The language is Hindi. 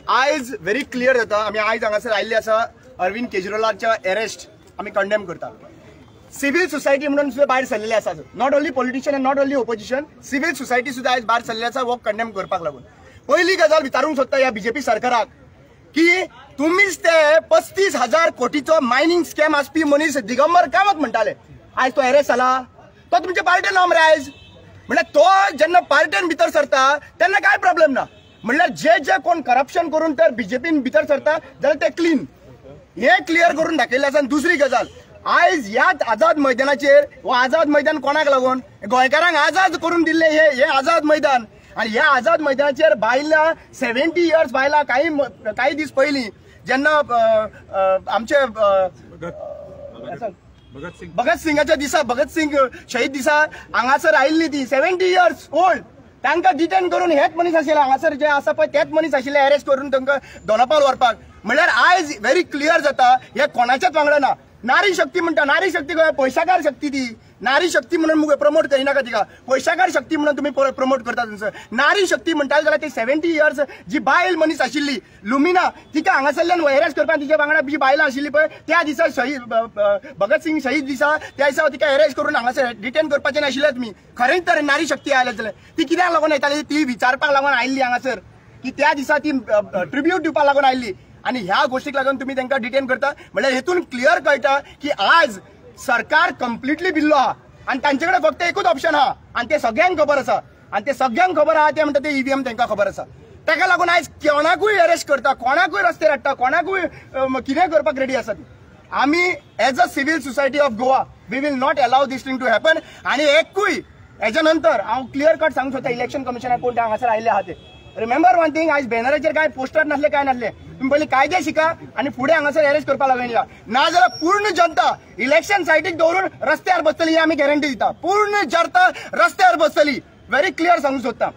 आयज व्हेरी क्लियर जाता आमी आयज हांगासर आयिल्ले आसा अरविंद केजरीवालाच्या अरेस्ट आमी कंडेम करता। सिव्हिल सोसायटी म्हणून सुद्धा भायर सरलेले आसा, not only politician and not only opposition, civil society सुद्धा आयज भायर सरलेले आसा वो कंडेम करपाक लागून। पहिली गजाल विचारूंक सोदता ह्या बीजेपी सरकाराक की तुम्हीच ते 35,000 कोटीचो मायनिंग स्कॅम आसपी मनीस दिगंबर कामत म्हणटाले, आयज तो अरेस्ट जाला, तो तुमच्या पार्टीन नाम रे आयज, म्हणजे तो जेन्ना पार्टीन भितर सरता तेन्ना काय प्रॉब्लेम ना, म्हणल्यार जे जे कोण करप्शन करून तर बीजेपीन भितर सरता जाल्यार ते क्लीन, हे क्लियर करून दाखयले आसा। दुसरी गजाल आयज ह्याच आझाद मैदानाचेर वो आझाद मैदान कोणाक लागून गोंयकारांक आझाद करून दिल्ले हे आझाद मैदान, आणि ह्या आझाद मैदानाचेर बायलां 70 इयर्स बायलां काही दीस पयलीं जेन्ना आमचे भगत सिंगाच्या दिसा भगत सिंग शहीद दिसा हांगासर आयिल्ली ती 70 इयर्स ओल्ड, तांकां डिटेन करून हेच मनीस आशिल्ले हांगासर जे आसा पळय तेच मनीस आशिल्ले अरेस्ट करून तांकां दोनापावल व्हरपाक। म्हणल्यार आयज व्हेरी क्लियर जाता हे कोणाच्याच वांगडा ना। नारी शक्ती म्हणटा, नारी शक्ती पैशाकार शक्ती, ती नारी शक्ती म्हणून प्रमोट करिनाका तिका, पैशाकार शक्ती म्हणून तुम्ही प्रमोट करता तुमचं। नारी शक्ती म्हणटा जाल्यार ती 70 इयर्स जी बायल मनीस आशिल्ली लुमिना, तिका हांगासरल्यान अरेस्ट करपाक तिच्या वांगडा जी बायलां आशिल्ली पळय त्या दिसा शहीद भगत सिंग शहीद दिसा त्या दिसा तिका अरेस्ट करून हांगासर डिटेन करपाचें नाशिल्लें तुमी। खरेंच तर नारी शक्ती आयल्या जाल्यार ती कित्याक लागून येताली, ती विचारपाक लागून आयिल्ली हांगासर की त्या दिसा ती ट्रिब्यूट दिवपाक लागून आयिल्ली, आणि ह्या गोष्टीक लागून तुम्ही तांकां डिटेन करता। म्हणजे हेतून क्लियर कळटा की आज सरकार कंप्लिटली भिल्लो आहा आणि तांचे कडेन फक्त एकूच ऑप्शन आहा आणि ते सगळ्यांक खबर आसा, आणि ते सगळ्यांक खबर आहा ते म्हणटा ते ईव्हीएम तांकां खबर आसा। ताका लागून आज कोणाकूय अरेस्ट करता, कोणाकूय रस्ते हाडटा, कोणाकूय कितें करपाक रेडी आसा। आमी as a civil society of Goa we will not allow this thing to happen. आणि एकूय हेच्या नंतर हांव क्लियर कट सांगूंक सोदता इलेक्शन कमिशनाक कोण हांगासर आयिल्ले आहा ते, रिमेंबर वन थिंग, आज बॅनराचेर काय पोस्टर नसले काय नसले, तुम्ही पहिले कायदे शिका आणि पुढे हांगासर अरेस्ट करपाक लागून ना जाल्यार पूर्ण जनता इलेक्शन सायटीक दवरून रस्त्यार बसतली, आमी गॅरंटी दिता, पूर्ण जनता रस्त्यार बसतली, व्हेरी क्लियर सांगूंक सोदता।